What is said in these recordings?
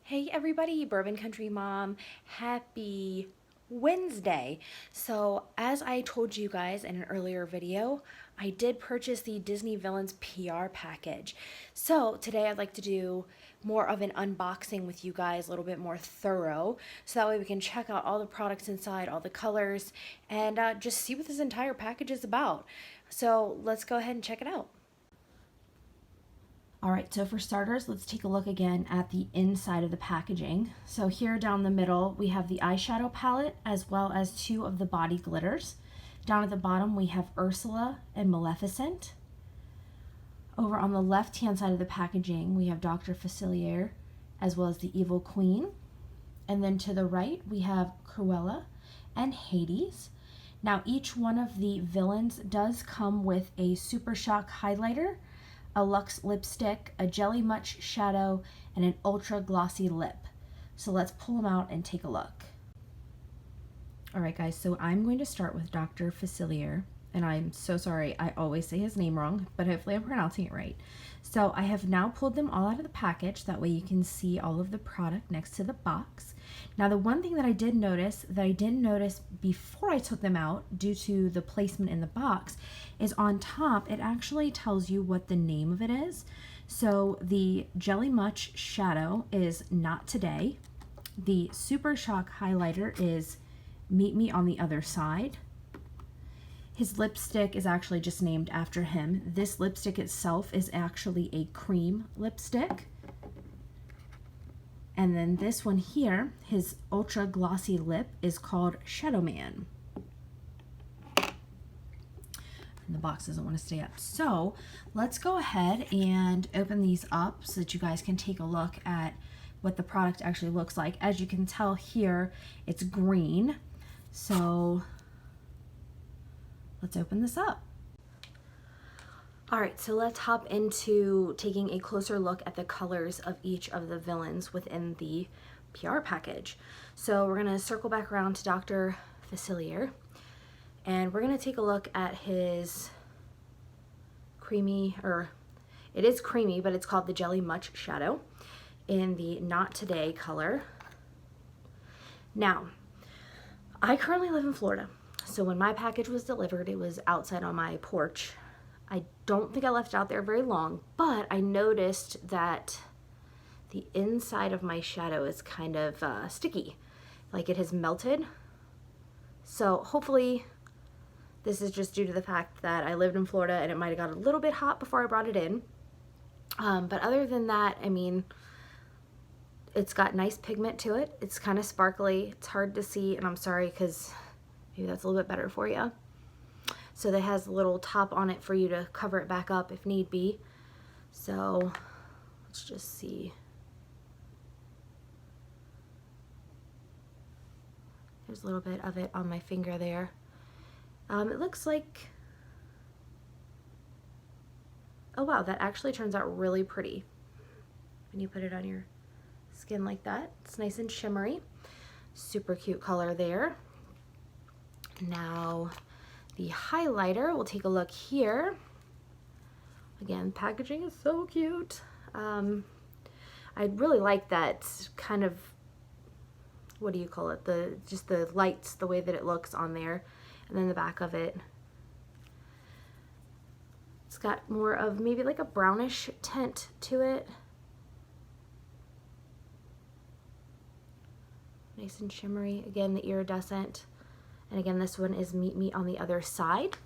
Hey everybody, Bourbon Country Mom, happy Wednesday. So as I told you guys in an earlier video, I did purchase the Disney Villains PR package. So today I'd like to do more of an unboxing with you guys, a little bit more thorough, so that way we can check out all the products inside, all the colors, and just see what this entire package is about. So let's go ahead and check it out. All right, so for starters, let's take a look again at the inside of the packaging. So here down the middle, we have the eyeshadow palette as well as two of the body glitters. Down at the bottom, we have Ursula and Maleficent. Over on the left-hand side of the packaging, we have Dr. Facilier as well as the Evil Queen. And then to the right, we have Cruella and Hades. Now, each one of the villains does come with a Super Shock highlighter, a luxe lipstick, a jelly much shadow, and an ultra glossy lip. So let's pull them out and take a look. All right guys, so I'm going to start with Dr. Facilier, and I'm so sorry, I always say his name wrong, but hopefully I'm pronouncing it right. So I have now pulled them all out of the package, that way you can see all of the product next to the box. Now the one thing that I did notice that I didn't notice before I took them out due to the placement in the box is on top it actually tells you what the name of it is. So the Jelly Much Shadow is Not Today. The Super Shock highlighter is Meet Me on the Other Side. His lipstick is actually just named after him. This lipstick itself is actually a cream lipstick. And then this one here, his ultra glossy lip, is called Shadow Man. And the box doesn't want to stay up. So let's go ahead and open these up so that you guys can take a look at what the product actually looks like. As you can tell here, it's green. So let's open this up. All right, so let's hop into taking a closer look at the colors of each of the villains within the PR package. So we're gonna circle back around to Dr. Facilier, and we're gonna take a look at his creamy, or it is creamy, but it's called the Jelly Much Shadow in the Not Today color. Now, I currently live in Florida. So when my package was delivered, it was outside on my porch. I don't think I left it out there very long, but I noticed that the inside of my shadow is kind of sticky, like it has melted. So hopefully this is just due to the fact that I lived in Florida and it might have got a little bit hot before I brought it in. But other than that, I mean, it's got nice pigment to it. It's kind of sparkly. It's hard to see, and I'm sorry because maybe that's a little bit better for you. So that has a little top on it for you to cover it back up if need be. So let's just see. There's a little bit of it on my finger there. It looks like, oh wow, that actually turns out really pretty when you put it on your skin like that. It's nice and shimmery. Super cute color there. Now the highlighter, we'll take a look here. Again, packaging is so cute. I really like that kind of, what do you call it? Just the lights, the way that it looks on there. And then the back of it, it's got more of maybe like a brownish tint to it. Nice and shimmery. Again, the iridescent. And again, this one is Meet Me on the Other Side.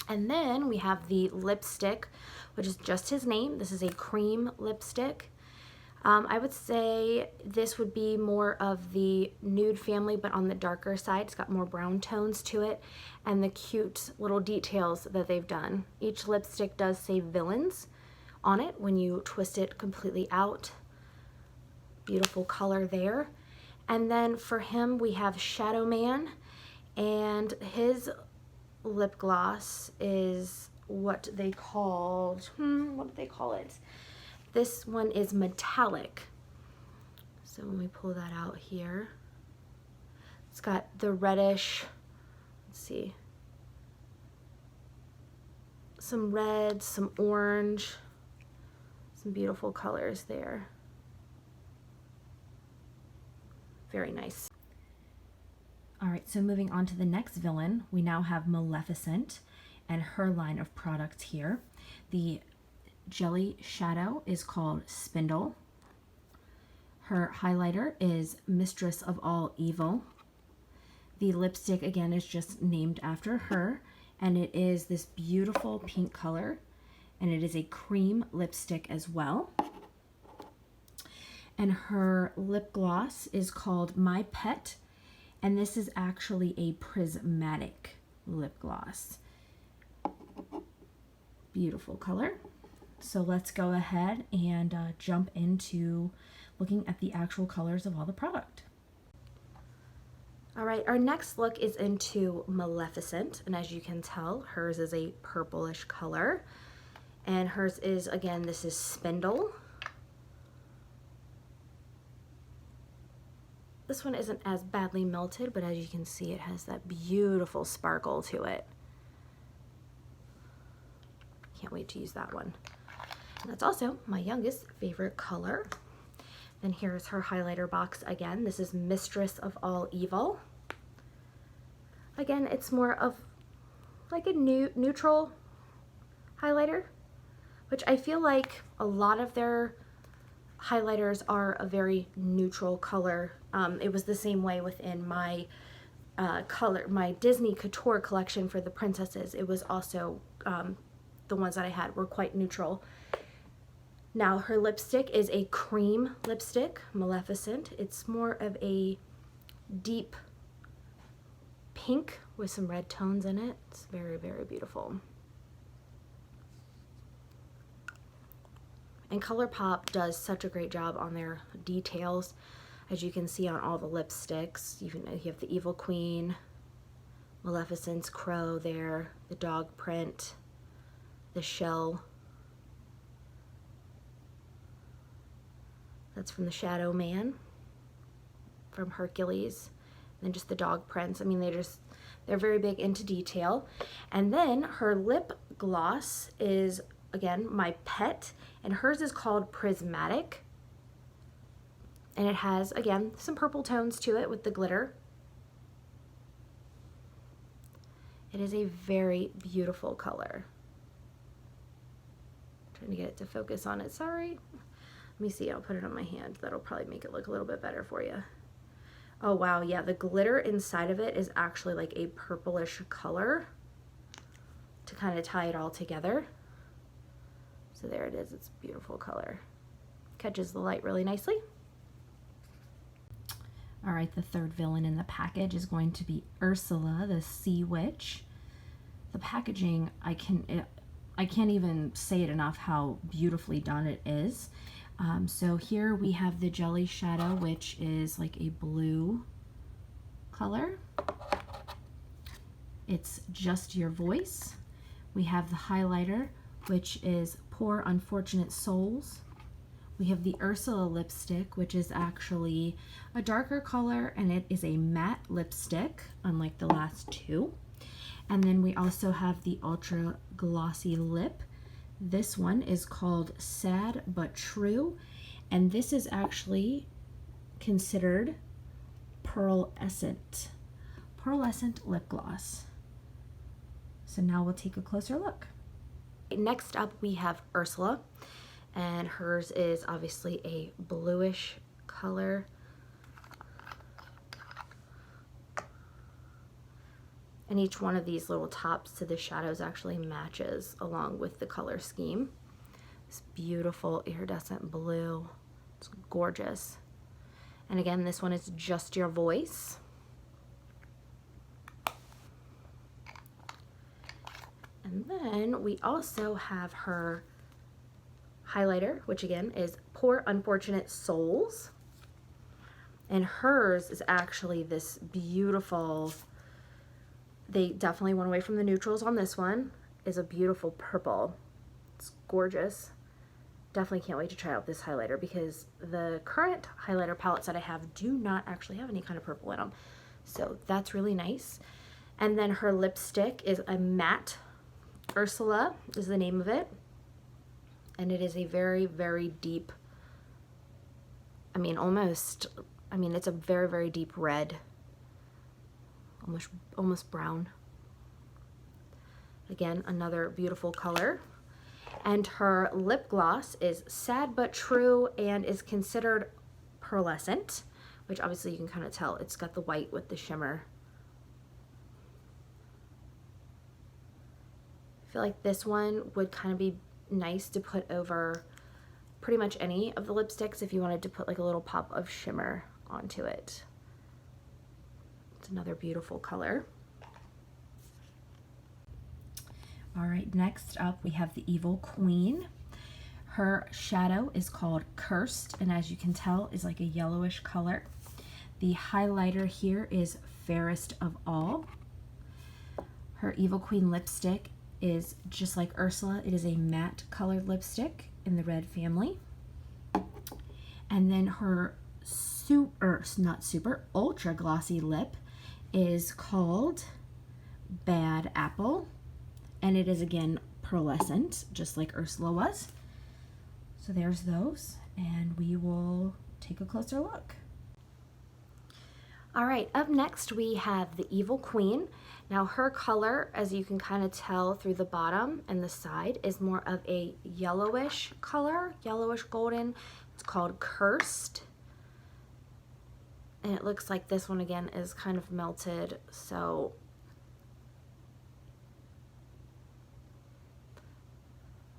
And then we have the lipstick, which is just his name. This is a cream lipstick. I would say this would be more of the nude family, but on the darker side. It's got more brown tones to it, and the cute little details that they've done. Each lipstick does say villains on it when you twist it completely out. Beautiful color there. And then for him, we have Shadow Man, and his lip gloss is what they called, what did they call it? This one is metallic. So when we pull that out here, it's got the reddish, let's see, some red, some orange, some beautiful colors there. Very nice. All right, so moving on to the next villain, we now have Maleficent and her line of products here. The jelly shadow is called Spindle. Her highlighter is Mistress of All Evil. The lipstick, again, is just named after her, and it is this beautiful pink color, and it is a cream lipstick as well. And her lip gloss is called My Pet, and this is actually a prismatic lip gloss. Beautiful color. So let's go ahead and jump into looking at the actual colors of all the product. All right, our next look is into Maleficent, and as you can tell, hers is a purplish color, and hers is, again, this is Spindle. This one isn't as badly melted, but as you can see, it has that beautiful sparkle to it. Can't wait to use that one. And that's also my youngest favorite color. Then here's her highlighter box again. This is Mistress of All Evil. Again, it's more of like a neutral highlighter, which I feel like a lot of their highlighters are a very neutral color. It was the same way within my my Disney Couture collection for the princesses. It was also, the ones that I had were quite neutral. Now her lipstick is a cream lipstick, Maleficent. It's more of a deep pink with some red tones in it. It's very, very beautiful. And ColourPop does such a great job on their details. As you can see on all the lipsticks, you have the Evil Queen, Maleficent's crow there, the dog print, the shell. That's from the Shadow Man, from Hercules, and then just the dog prints. I mean, they're very big into detail. And then her lip gloss is, again, My Pet, and hers is called Prismatic. And it has, again, some purple tones to it with the glitter. It is a very beautiful color. I'm trying to get it to focus on it, sorry. Let me see, I'll put it on my hand. That'll probably make it look a little bit better for you. Oh wow, yeah, the glitter inside of it is actually like a purplish color to kind of tie it all together. So there it is, it's a beautiful color. Catches the light really nicely. All right, the third villain in the package is going to be Ursula, the Sea Witch. The packaging, I can't even say it enough how beautifully done it is. So here we have the jelly shadow, which is like a blue color. It's Just Your Voice. We have the highlighter, which is Poor Unfortunate Souls. We have the Ursula lipstick, which is actually a darker color, and it is a matte lipstick, unlike the last two. And then we also have the Ultra Glossy Lip. This one is called Sad But True, and this is actually considered pearlescent lip gloss. So now we'll take a closer look. Next up we have Ursula, and hers is obviously a bluish color. And each one of these little tops to the shadows actually matches along with the color scheme. This beautiful iridescent blue. It's gorgeous. And again, this one is Just Your Voice. And then we also have her highlighter, which again is Poor Unfortunate Souls. And hers is actually this beautiful, they definitely went away from the neutrals on this one, is a beautiful purple. It's gorgeous. Definitely can't wait to try out this highlighter because the current highlighter palettes that I have do not actually have any kind of purple in them. So that's really nice. And then her lipstick is a matte Ursula is the name of it. And it is a very, very deep, I mean, almost I mean, it's a very, very deep red, almost brown. Again, another beautiful color. And her lip gloss is Sad But True and is considered pearlescent, which obviously you can kind of tell. It's got the white with the shimmer. I feel like this one would kind of be nice to put over pretty much any of the lipsticks if you wanted to put like a little pop of shimmer onto it. It's another beautiful color. All right, next up we have the Evil Queen. Her shadow is called Cursed, and as you can tell is like a yellowish color. The highlighter here is Fairest of All. Her Evil Queen lipstick is just like Ursula. It is a matte colored lipstick in the red family. And then her ultra glossy lip is called Bad Apple. And it is again pearlescent, just like Ursula was. So there's those, and we will take a closer look. All right, up next we have the Evil Queen. Now her color, as you can kind of tell through the bottom and the side, is more of a yellowish color, yellowish golden. It's called Cursed. And it looks like this one again is kind of melted, so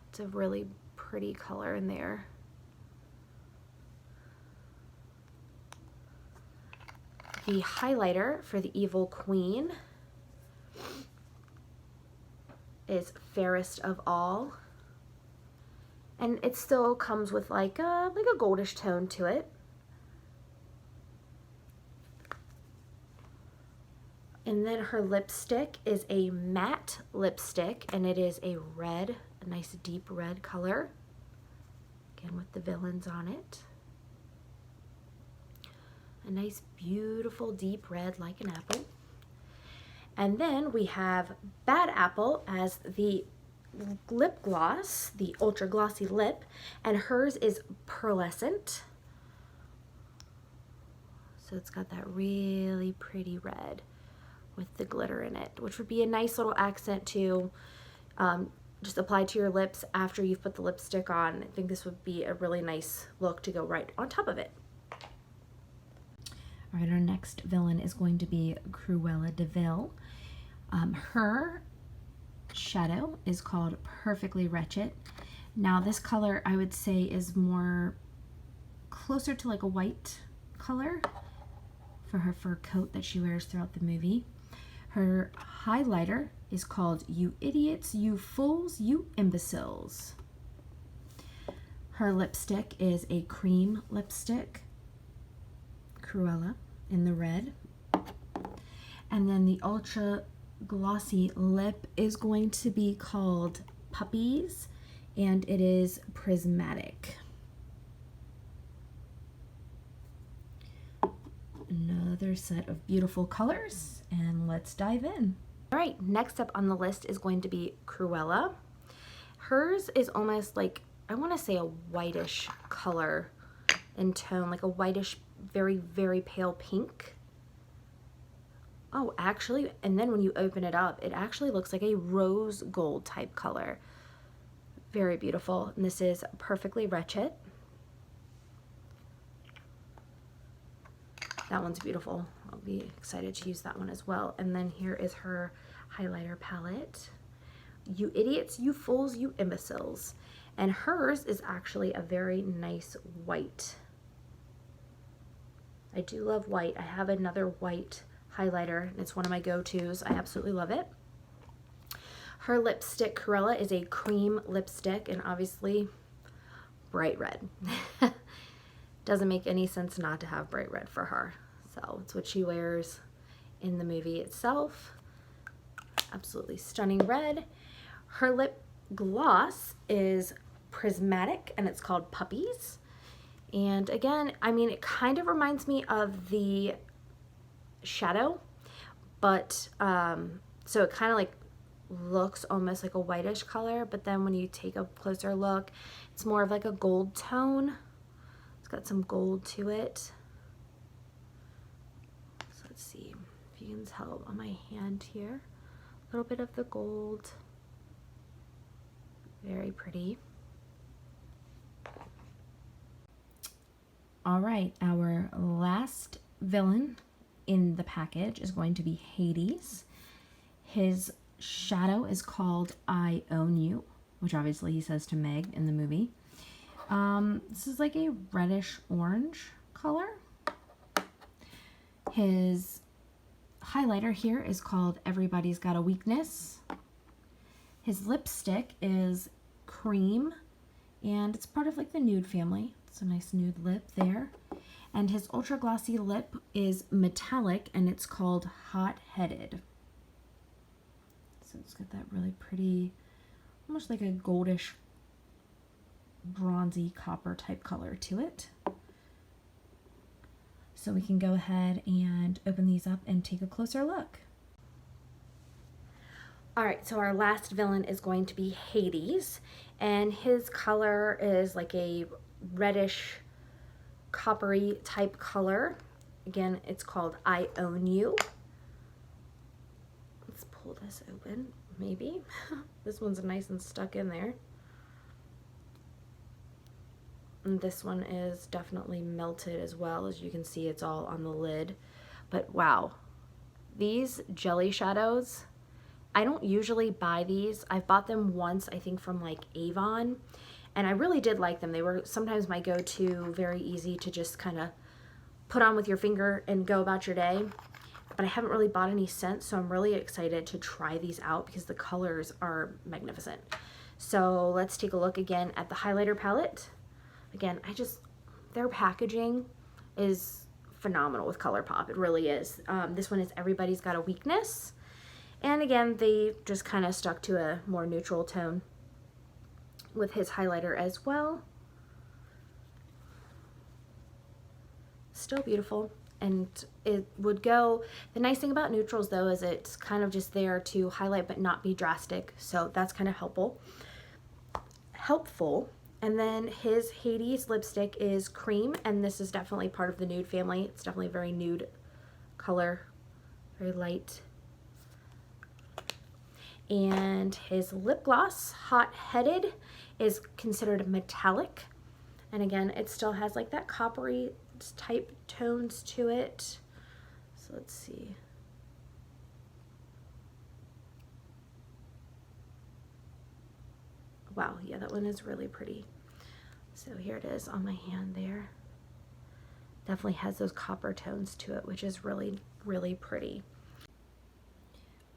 it's a really pretty color in there. The highlighter for the Evil Queen is Fairest of All, and it still comes with like a goldish tone to it. And then her lipstick is a matte lipstick, and it is a red, a nice deep red color, again with the villains on it. A nice beautiful deep red like an apple. And then we have Bad Apple as the lip gloss, the ultra glossy lip, and hers is pearlescent. So it's got that really pretty red with the glitter in it, which would be a nice little accent to just apply to your lips after you've put the lipstick on. I think this would be a really nice look to go right on top of it. All right, our next villain is going to be Cruella de Vil. Her shadow is called Perfectly Wretched. Now this color I would say is more closer to like a white color for her fur coat that she wears throughout the movie. Her highlighter is called You Idiots, You Fools, You Imbeciles. Her lipstick is a cream lipstick, Cruella, in the red. And then the ultra glossy lip is going to be called Puppies, and it is prismatic. Another set of beautiful colors, and let's dive in. All right, next up on the list is going to be Cruella. Hers is almost like, I want to say a whitish color in tone, like a whitish, very, very pale pink. Oh, actually, and then when you open it up, it actually looks like a rose gold type color. Very beautiful. And this is Perfectly Wretched. That one's beautiful. I'll be excited to use that one as well. And then here is her highlighter palette. You Idiots, You Fools, You Imbeciles. And hers is actually a very nice white. I do love white. I have another white highlighter, and it's one of my go-tos. I absolutely love it. Her lipstick, Cruella, is a cream lipstick, and obviously bright red. Doesn't make any sense not to have bright red for her. So it's what she wears in the movie itself. Absolutely stunning red. Her lip gloss is prismatic, and it's called Puppies. And again, I mean, it kind of reminds me of the shadow, but so it kind of like looks almost like a whitish color, but then when you take a closer look, it's more of like a gold tone. It's got some gold to it. let's see if you can tell on my hand here, a little bit of the gold. Very pretty. All right, our last villain in the package is going to be Hades. His shadow is called I Own You, which obviously he says to Meg in the movie. This is like a reddish orange color. His highlighter here is called Everybody's Got a Weakness. His lipstick is cream, and it's part of like the nude family. It's a nice nude lip there. And his ultra glossy lip is metallic, and it's called Hot Headed. So it's got that really pretty, almost like a goldish, bronzy copper type color to it. So we can go ahead and open these up and take a closer look. All right, so our last villain is going to be Hades, and his color is like a reddish, coppery type color. Again, it's called I Own You. Let's pull this open, maybe. This one's nice and stuck in there. And this one is definitely melted as well. As you can see, it's all on the lid. But wow, these jelly shadows, I don't usually buy these. I've bought them once, I think from like Avon, and I really did like them. They were sometimes my go-to, very easy to just kind of put on with your finger and go about your day. But I haven't really bought any since, so I'm really excited to try these out because the colors are magnificent. So let's take a look again at the highlighter palette. Again, their packaging is phenomenal with ColourPop. It really is. This one is Everybody's Got a Weakness. And again, they just kind of stuck to a more neutral tone with his highlighter as well. Still beautiful. And it would go, the nice thing about neutrals though is it's kind of just there to highlight but not be drastic. So that's kind of helpful. And then his Hades lipstick is cream, and this is definitely part of the nude family. It's definitely a very nude color, very light. And his lip gloss, Hot Headed, is considered metallic. And again, it still has like that coppery type tones to it. So let's see. Wow, yeah, that one is really pretty. So here it is on my hand there. Definitely has those copper tones to it, which is really, really pretty.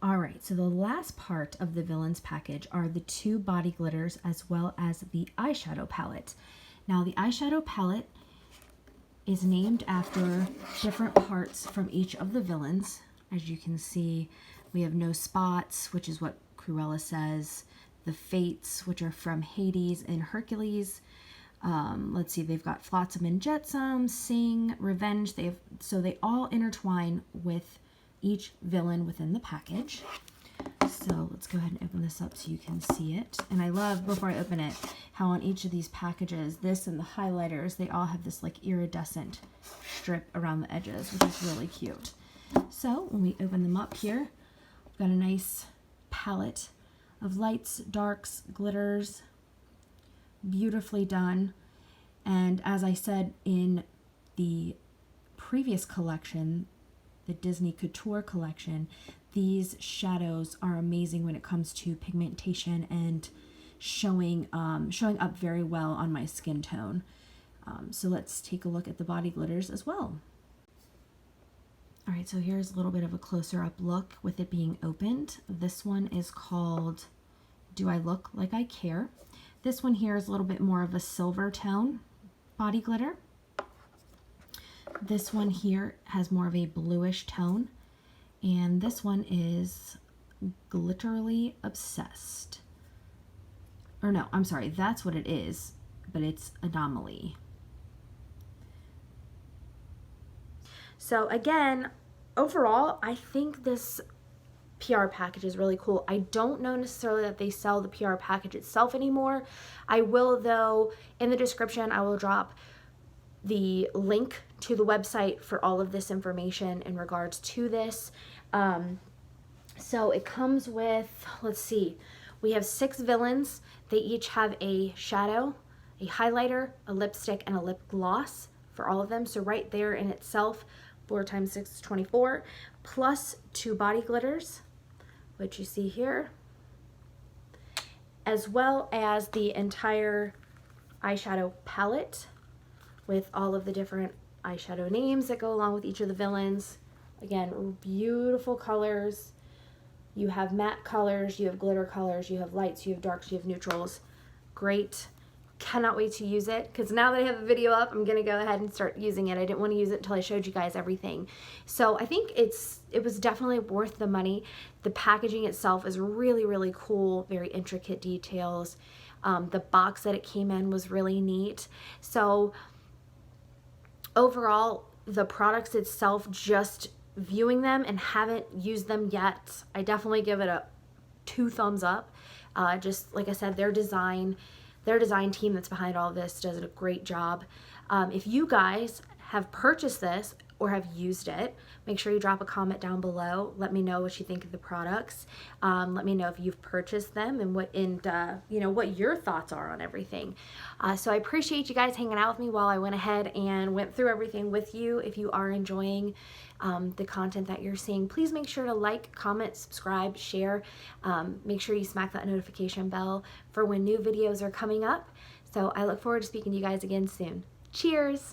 All right, so the last part of the villains package are the two body glitters as well as the eyeshadow palette. Now the eyeshadow palette is named after different parts from each of the villains. As you can see, we have No Spots, which is what Cruella says, the Fates, which are from Hades and Hercules. Let's see, they've got Flotsam and Jetsam, Sing, Revenge. So they all intertwine with each villain within the package. So let's go ahead and open this up so you can see it. And I love, before I open it, how on each of these packages, this and the highlighters, they all have this like iridescent strip around the edges, which is really cute. So when we open them up here, we've got a nice palette of lights, darks, glitters, beautifully done. And as I said in the previous collection, the Disney Couture collection, these shadows are amazing when it comes to pigmentation and showing up very well on my skin tone. So let's take a look at the body glitters as well. All right, so here's a little bit of a closer up look with it being opened. This one is called Do I Look Like I Care? This one here is a little bit more of a silver tone body glitter. This one here has more of a bluish tone. And this one is Glitterily Obsessed. Or no, I'm sorry, that's what it is, but it's Anomaly. So again, overall, I think this PR package is really cool. I don't know necessarily that they sell the PR package itself anymore. I will though, in the description, I will drop the link to the website for all of this information in regards to this. So it comes with, let's see, we have 6 villains. They each have a shadow, a highlighter, a lipstick, and a lip gloss for all of them. So right there in itself, 4 times 6 is 24, plus 2 body glitters, which you see here, as well as the entire eyeshadow palette with all of the different eyeshadow names that go along with each of the villains. Again, beautiful colors. You have matte colors, you have glitter colors, you have lights, you have darks, you have neutrals. Great. Cannot wait to use it, because now that I have the video up, I'm going to go ahead and start using it. I didn't want to use it until I showed you guys everything. So I think it was definitely worth the money. The packaging itself is really, really cool, very intricate details. The box that it came in was really neat. So overall, the products itself, just viewing them and haven't used them yet, I definitely give it a 2 thumbs up. Just like I said, their design team that's behind all of this does a great job. If you guys have purchased this or have used it, make sure you drop a comment down below. Let me know what you think of the products. Let me know if you've purchased them and what your thoughts are on everything. So I appreciate you guys hanging out with me while I went ahead and went through everything with you. If you are enjoying the content that you're seeing, please make sure to like, comment, subscribe, share. Make sure you smack that notification bell for when new videos are coming up. So I look forward to speaking to you guys again soon. Cheers!